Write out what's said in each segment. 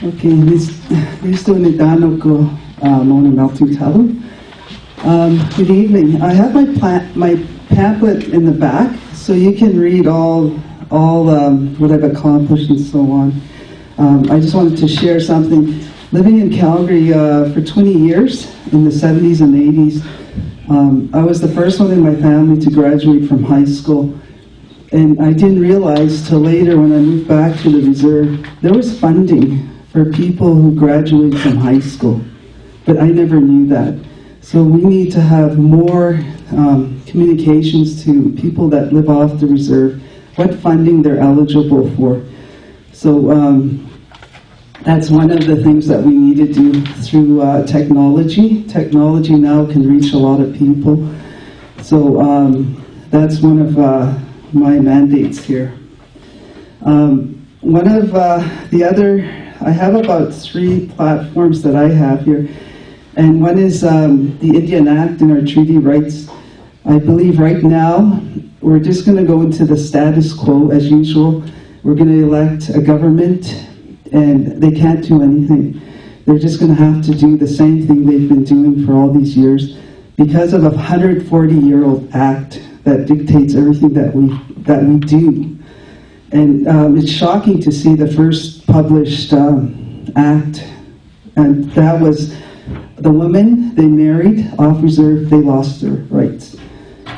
Okay, listo nagano ko mona melting tallow. Good evening. I have my pamphlet in the back, so you can read all what I've accomplished and so on. I just wanted to share something. Living in Calgary for 20 years, in the 70s and 80s, I was the first one in my family to graduate from high school. And I didn't realize till later when I moved back to the reserve, there was funding for people who graduate from high school. But I never knew that. So we need to have more communications to people that live off the reserve, what funding they're eligible for. So that's one of the things that we need to do through technology. Technology now can reach a lot of people. So that's one of my mandates here. One of the other, I have about 3 platforms that I have here. And one is the Indian Act and our treaty rights. I believe right now, we're just going to go into the status quo as usual. We're going to elect a government and they can't do anything. They're just going to have to do the same thing they've been doing for all these years because of a 140-year-old act that dictates everything that we do. And it's shocking to see the first published act, and that was the women they married off reserve, they lost their rights.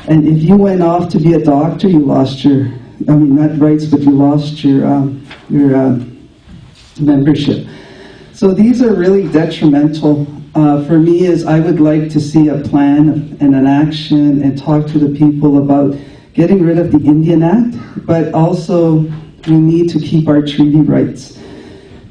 And if you went off to be a doctor, you lost your, I mean not rights, but you lost your membership. So these are really detrimental. For me, is I would like to see a plan and an action and talk to the people about getting rid of the Indian Act, but also we need to keep our treaty rights,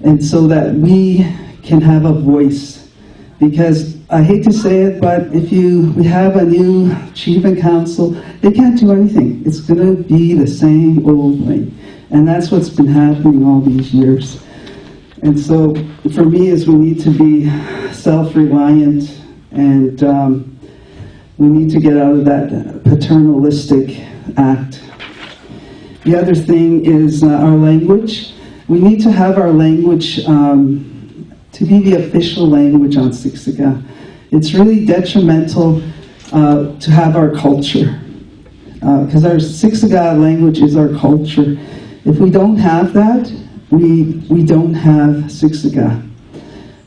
and so that we can have a voice. Because I hate to say it, but if we have a new chief and council, they can't do anything. It's going to be the same old way, and that's what's been happening all these years. And so for me, is we need to be self-reliant, and we need to get out of that paternalistic act. The other thing is our language. We need to have our language to be the official language on Siksika. It's really detrimental to have our culture, because our Siksika language is our culture. If we don't have that, we don't have Siksika.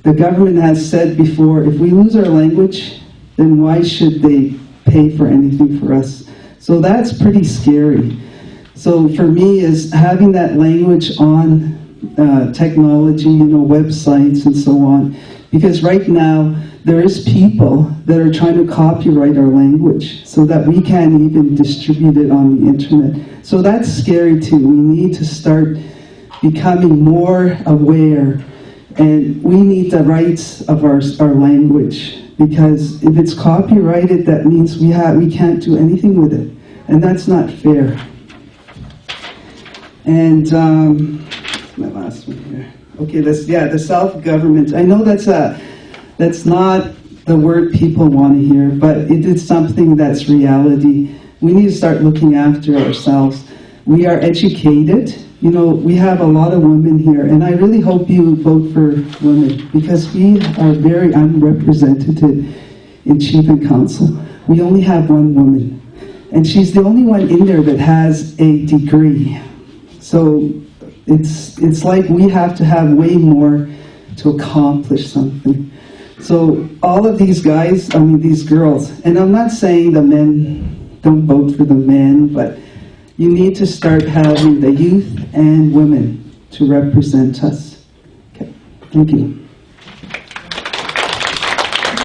The government has said before, if we lose our language, then why should they pay for anything for us? So that's pretty scary. So for me, is having that language on technology, websites and so on, because right now there is people that are trying to copyright our language so that we can't even distribute it on the internet. So that's scary too. We need to start becoming more aware, and we need the rights of our language, because if it's copyrighted, that means we can't do anything with it, and that's not fair. And my last one here. Okay, the self-government. I know that's not the word people want to hear, but it is something that's reality. We need to start looking after ourselves. We are educated. We have a lot of women here, and I really hope you vote for women, because we are very unrepresented in Chief and Council. We only have one woman, and she's the only one in there that has a degree. So it's like we have to have way more to accomplish something. So all of these guys, these girls, and I'm not saying the men don't vote for the men, but you need to start having the youth and women to represent us. Okay, thank you.